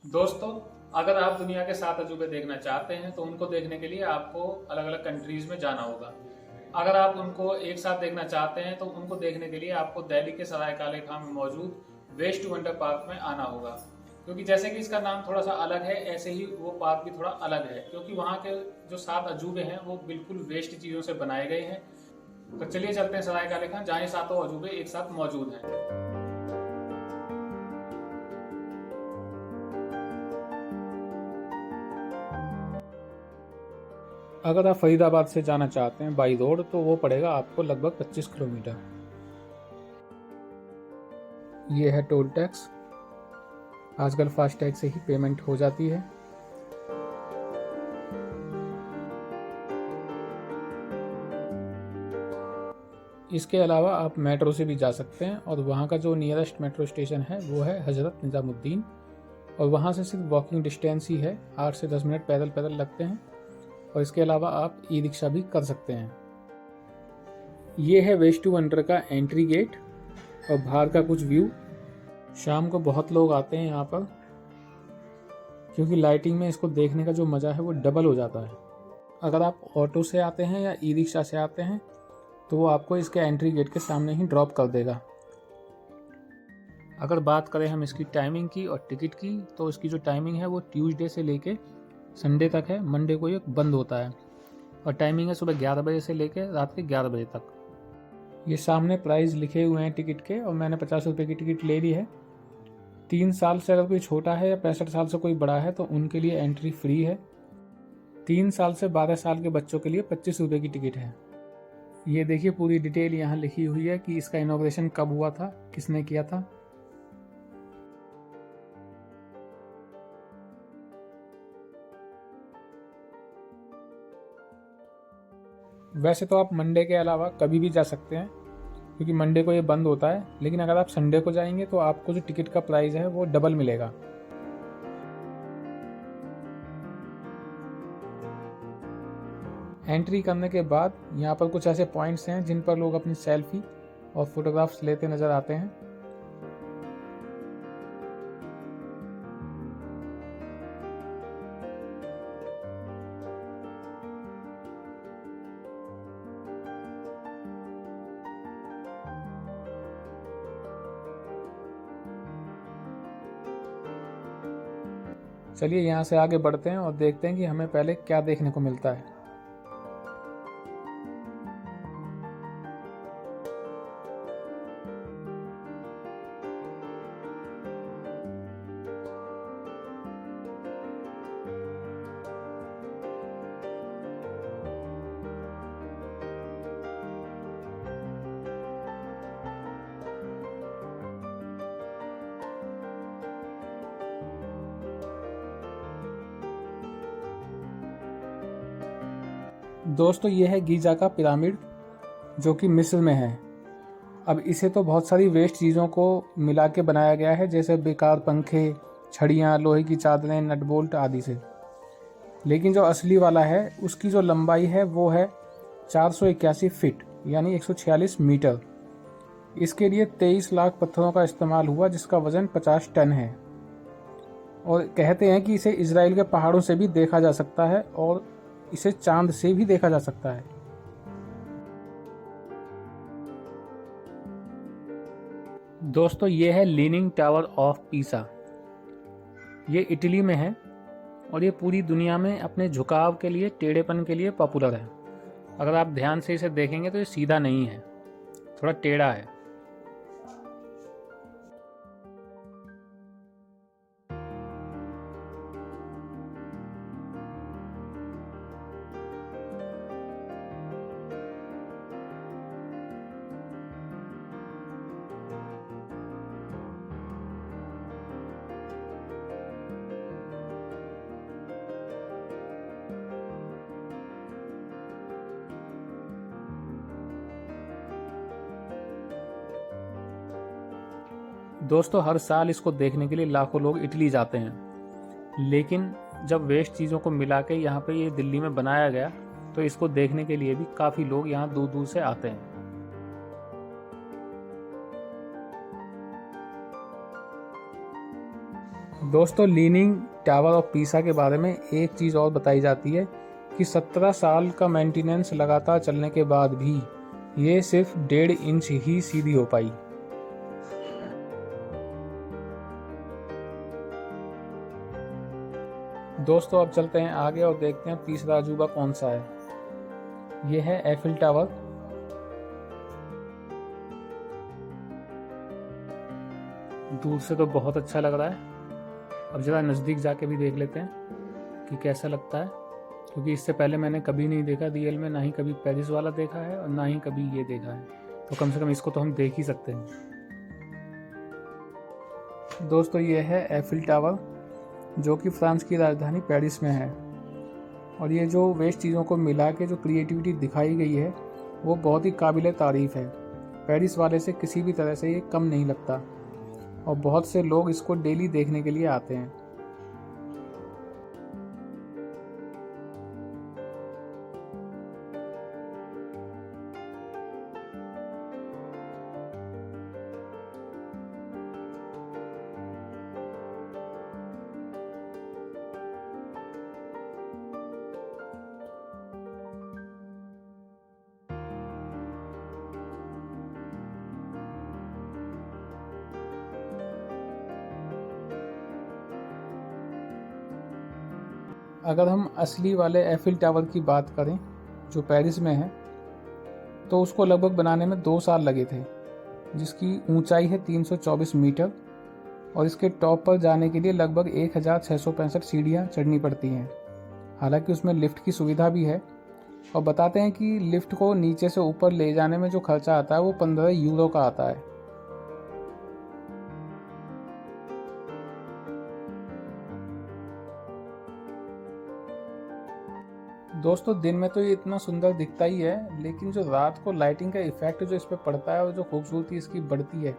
दोस्तों, अगर आप दुनिया के 7 अजूबे देखना चाहते हैं तो उनको देखने के लिए आपको अलग अलग कंट्रीज में जाना होगा। अगर आप उनको एक साथ देखना चाहते हैं तो उनको देखने के लिए आपको दिल्ली के सराय काले खां में मौजूद वेस्ट वंडर पार्क में आना होगा। क्योंकि जैसे कि इसका नाम थोड़ा सा अलग है, ऐसे ही वो पार्क भी थोड़ा अलग है, क्योंकि वहाँ के जो 7 अजूबे हैं वो बिल्कुल वेस्ट चीज़ों से बनाए गए हैं। तो चलिए चलते हैं सराय काले खां, जहाँ ये 7 अजूबे एक साथ मौजूद हैं। अगर आप फरीदाबाद से जाना चाहते हैं बाई रोड तो वो पड़ेगा आपको लगभग 25 किलोमीटर। ये है टोल टैक्स। आजकल फास्टैग से ही पेमेंट हो जाती है। इसके अलावा आप मेट्रो से भी जा सकते हैं और वहाँ का जो नियरेस्ट मेट्रो स्टेशन है वो है हज़रत निज़ामुद्दीन, और वहाँ से सिर्फ वॉकिंग डिस्टेंस ही है, 8 से 10 मिनट पैदल पैदल लगते हैं। और इसके अलावा आप ई रिक्शा भी कर सकते हैं। ये है वेस्ट वंडर का एंट्री गेट और बाहर का कुछ व्यू। शाम को बहुत लोग आते हैं यहाँ पर, क्योंकि लाइटिंग में इसको देखने का जो मज़ा है वो डबल हो जाता है। अगर आप ऑटो से आते हैं या ई रिक्शा से आते हैं तो वो आपको इसके एंट्री गेट के सामने ही ड्रॉप कर देगा। अगर बात करें हम इसकी टाइमिंग की और टिकट की, तो इसकी जो टाइमिंग है वो ट्यूसडे से लेके संडे तक है। मंडे को ये बंद होता है और टाइमिंग है सुबह 11 बजे से लेकर रात के 11 बजे तक। ये सामने प्राइस लिखे हुए हैं टिकट के, और मैंने 50 रुपये की टिकट ले ली है। 3 साल से अगर कोई छोटा है या 65 साल से कोई बड़ा है तो उनके लिए एंट्री फ्री है। 3 साल से 12 साल के बच्चों के लिए 25 रुपये की टिकट है। ये देखिए पूरी डिटेल यहाँ लिखी हुई है कि इसका इनॉग्रेशन कब हुआ था, किसने किया था। वैसे तो आप मंडे के अलावा कभी भी जा सकते हैं, क्योंकि मंडे को ये बंद होता है, लेकिन अगर आप संडे को जाएंगे तो आपको जो टिकट का प्राइस है वो डबल मिलेगा। एंट्री करने के बाद यहाँ पर कुछ ऐसे पॉइंट्स हैं जिन पर लोग अपनी सेल्फी और फोटोग्राफ्स लेते नज़र आते हैं। चलिए यहाँ से आगे बढ़ते हैं और देखते हैं कि हमें पहले क्या देखने को मिलता है। दोस्तों, ये है गीजा का पिरामिड, जो कि मिस्र में है। अब इसे तो बहुत सारी वेस्ट चीज़ों को मिला के बनाया गया है, जैसे बेकार पंखे, छड़ियाँ, लोहे की चादरें, नट बोल्ट आदि से। लेकिन जो असली वाला है उसकी जो लंबाई है वो है 481 फीट यानी 146 मीटर। इसके लिए 23 लाख पत्थरों का इस्तेमाल हुआ, जिसका वजन 50 टन है। और कहते हैं कि इसे इजराइल के पहाड़ों से भी देखा जा सकता है और इसे चांद से भी देखा जा सकता है। दोस्तों, ये है लीनिंग टावर ऑफ पीसा। ये इटली में है और ये पूरी दुनिया में अपने झुकाव के लिए, टेढ़ेपन के लिए पॉपुलर है। अगर आप ध्यान से इसे देखेंगे तो ये सीधा नहीं है, थोड़ा टेढ़ा है। दोस्तों, हर साल इसको देखने के लिए लाखों लोग इटली जाते हैं, लेकिन जब वेस्ट चीज़ों को मिला के यहाँ पे ये दिल्ली में बनाया गया तो इसको देखने के लिए भी काफ़ी लोग यहाँ दूर दूर से आते हैं। दोस्तों लीनिंग टावर ऑफ पीसा के बारे में एक चीज़ और बताई जाती है कि 17 साल का मेंटेनेंस लगातार चलने के बाद भी ये सिर्फ 1.5 इंच ही सीधी हो पाई। दोस्तों अब चलते हैं आगे और देखते हैं तीसरा अजूबा कौन सा है। ये है एफिल टावर। दूर से तो बहुत अच्छा लग रहा है, अब ज़रा नज़दीक जाके भी देख लेते हैं कि कैसा लगता है, क्योंकि इससे पहले मैंने कभी नहीं देखा रियल में, ना ही कभी पेरिस वाला देखा है और ना ही कभी ये देखा है, तो कम से कम इसको तो हम देख ही सकते हैं। दोस्तों ये है एफिल टावर, जो कि फ्रांस की राजधानी पेरिस में है, और ये जो वेस्ट चीज़ों को मिला के जो क्रिएटिविटी दिखाई गई है वो बहुत ही काबिल तारीफ़ है। पेरिस वाले से किसी भी तरह से ये कम नहीं लगता और बहुत से लोग इसको डेली देखने के लिए आते हैं। अगर हम असली वाले एफिल टावर की बात करें जो पेरिस में है, तो उसको लगभग बनाने में 2 साल लगे थे, जिसकी ऊंचाई है 324 मीटर और इसके टॉप पर जाने के लिए लगभग 1665 सीढ़ियाँ चढ़नी पड़ती हैं। हालांकि उसमें लिफ्ट की सुविधा भी है, और बताते हैं कि लिफ्ट को नीचे से ऊपर ले जाने में जो खर्चा आता है वो 15 यूरो का आता है। दोस्तों दिन में तो ये इतना सुंदर दिखता ही है, लेकिन जो रात को लाइटिंग का इफेक्ट जो इस पे पड़ता है और जो खूबसूरती इसकी बढ़ती है,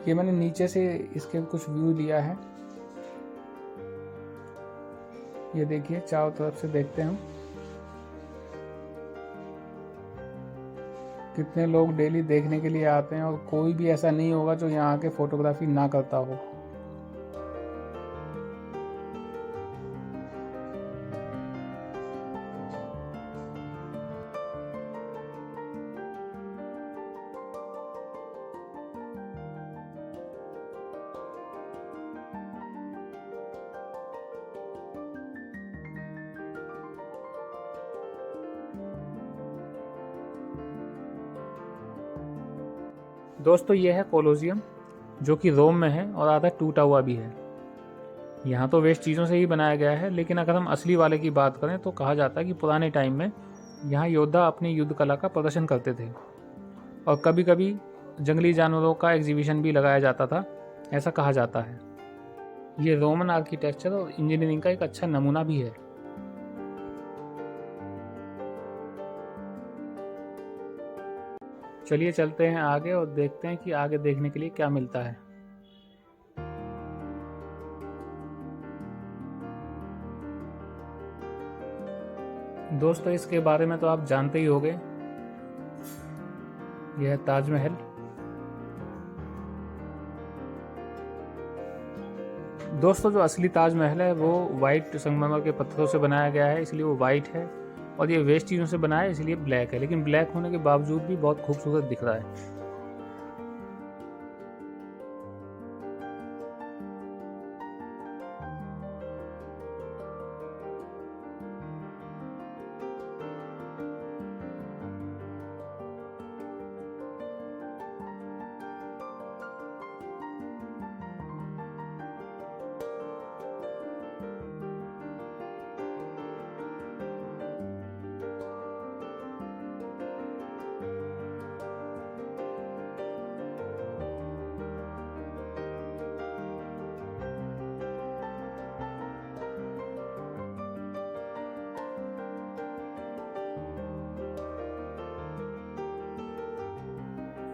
ये मैंने नीचे से इसके कुछ व्यू लिया है। ये देखिए, चारों तरफ से देखते हैं हम कितने लोग डेली देखने के लिए आते हैं, और कोई भी ऐसा नहीं होगा जो यहाँ आके फोटोग्राफी ना करता हो। दोस्तों ये है कोलोसियम, जो कि रोम में है और आधा टूटा हुआ भी है। यहाँ तो वेस्ट चीज़ों से ही बनाया गया है, लेकिन अगर हम असली वाले की बात करें तो कहा जाता है कि पुराने टाइम में यहाँ योद्धा अपनी युद्ध कला का प्रदर्शन करते थे, और कभी कभी जंगली जानवरों का एग्जीबिशन भी लगाया जाता था, ऐसा कहा जाता है। ये रोमन आर्किटेक्चर और इंजीनियरिंग का एक अच्छा नमूना भी है। चलिए चलते हैं आगे और देखते हैं कि आगे देखने के लिए क्या मिलता है। दोस्तों इसके बारे में तो आप जानते ही होंगे, यह है ताजमहल। दोस्तों जो असली ताजमहल है वो वाइट संगमरमर के पत्थरों से बनाया गया है, इसलिए वो वाइट है, और ये वेस्ट चीज़ों से बना है इसलिए ब्लैक है, लेकिन ब्लैक होने के बावजूद भी बहुत खूबसूरत दिख रहा है।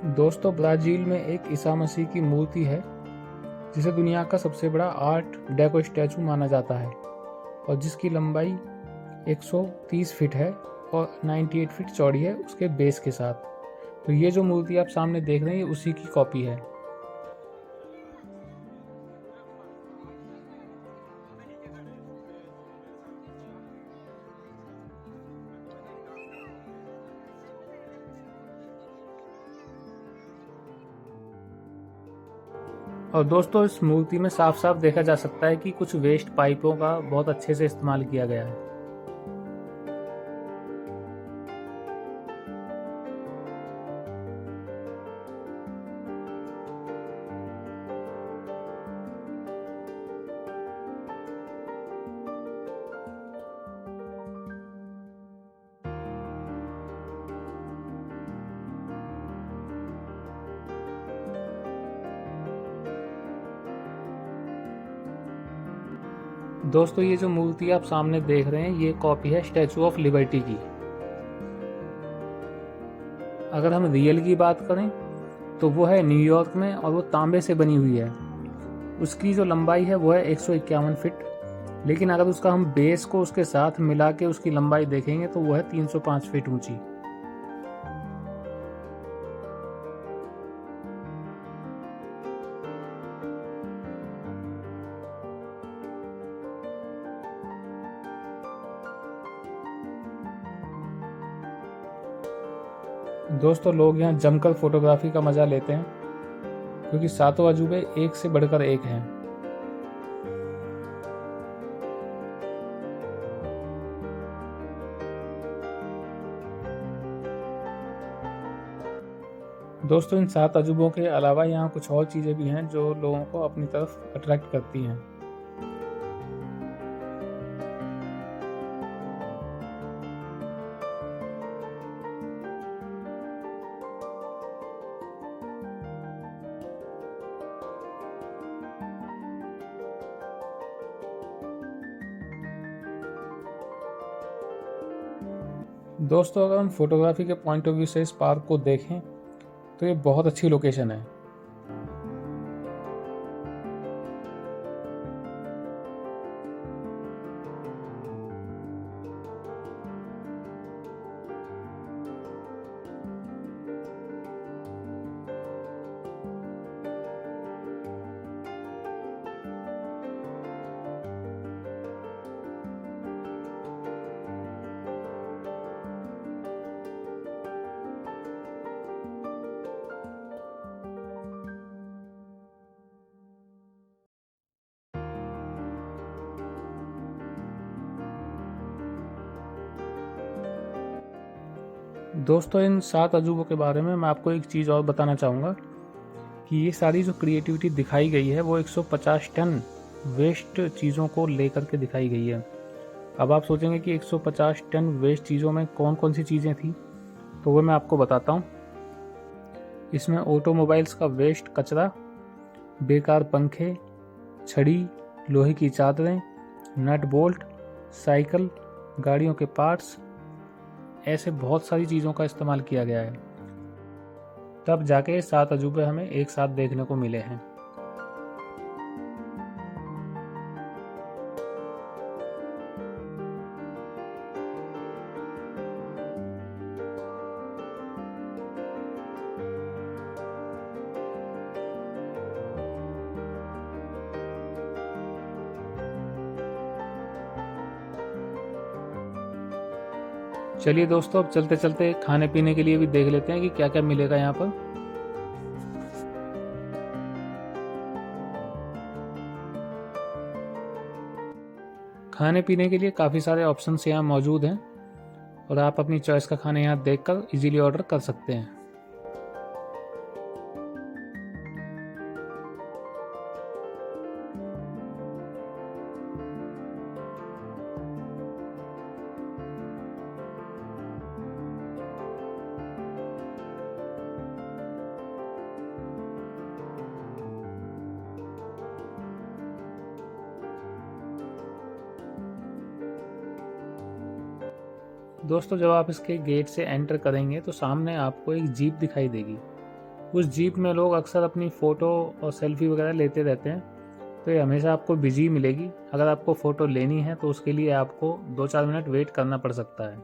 दोस्तों ब्राज़ील में एक ईसा मसीह की मूर्ति है, जिसे दुनिया का सबसे बड़ा आर्ट डेको स्टैचू माना जाता है, और जिसकी लंबाई 130 फीट है और 98 फीट चौड़ी है उसके बेस के साथ। तो ये जो मूर्ति आप सामने देख रहे हैं ये उसी की कॉपी है। और दोस्तों इस मूर्ति में साफ साफ देखा जा सकता है कि कुछ वेस्ट पाइपों का बहुत अच्छे से इस्तेमाल किया गया है। दोस्तों ये जो मूर्ति आप सामने देख रहे हैं ये कॉपी है स्टैचू ऑफ लिबर्टी की। अगर हम रियल की बात करें तो वो है न्यूयॉर्क में और वो तांबे से बनी हुई है। उसकी जो लंबाई है वो है 151 फीट, लेकिन अगर उसका हम बेस को उसके साथ मिला के उसकी लंबाई देखेंगे तो वो है 305 फीट ऊंची। दोस्तों लोग यहाँ जमकर फोटोग्राफी का मजा लेते हैं क्योंकि सातों अजूबे एक से बढ़कर एक हैं। दोस्तों इन 7 अजूबों के अलावा यहाँ कुछ और चीज़ें भी हैं जो लोगों को अपनी तरफ अट्रैक्ट करती हैं। दोस्तों अगर हम फोटोग्राफी के पॉइंट ऑफ व्यू से इस पार्क को देखें तो ये बहुत अच्छी लोकेशन है। दोस्तों इन 7 अजूबों के बारे में मैं आपको एक चीज़ और बताना चाहूँगा कि ये सारी जो क्रिएटिविटी दिखाई गई है वो 150 टन वेस्ट चीज़ों को लेकर के दिखाई गई है। अब आप सोचेंगे कि 150 टन वेस्ट चीज़ों में कौन कौन सी चीज़ें थी, तो वो मैं आपको बताता हूँ। इसमें ऑटोमोबाइल्स का वेस्ट कचरा, बेकार पंखे, छड़ी, लोहे की चादरें, नट बोल्ट, साइकिल, गाड़ियों के पार्ट्स, ऐसे बहुत सारी चीज़ों का इस्तेमाल किया गया है। तब जाके 7 अजूबे हमें एक साथ देखने को मिले हैं। चलिए दोस्तों अब चलते चलते खाने पीने के लिए भी देख लेते हैं कि क्या क्या मिलेगा यहाँ पर। खाने पीने के लिए काफ़ी सारे ऑप्शंस यहाँ मौजूद हैं और आप अपनी चॉइस का खाना यहाँ देखकर इजीली ऑर्डर कर सकते हैं। दोस्तों जब आप इसके गेट से एंटर करेंगे तो सामने आपको एक जीप दिखाई देगी। उस जीप में लोग अक्सर अपनी फ़ोटो और सेल्फी वगैरह लेते रहते हैं, तो ये हमेशा आपको बिजी मिलेगी। अगर आपको फ़ोटो लेनी है तो उसके लिए आपको 2-4 मिनट वेट करना पड़ सकता है।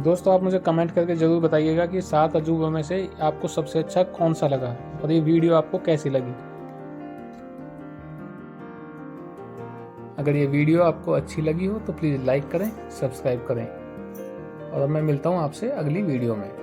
दोस्तों आप मुझे कमेंट करके ज़रूर बताइएगा कि 7 अजूबों में से आपको सबसे अच्छा कौन सा लगा और ये वीडियो आपको कैसी लगी। अगर ये वीडियो आपको अच्छी लगी हो तो प्लीज़ लाइक करें, सब्सक्राइब करें और अब मैं मिलता हूँ आपसे अगली वीडियो में।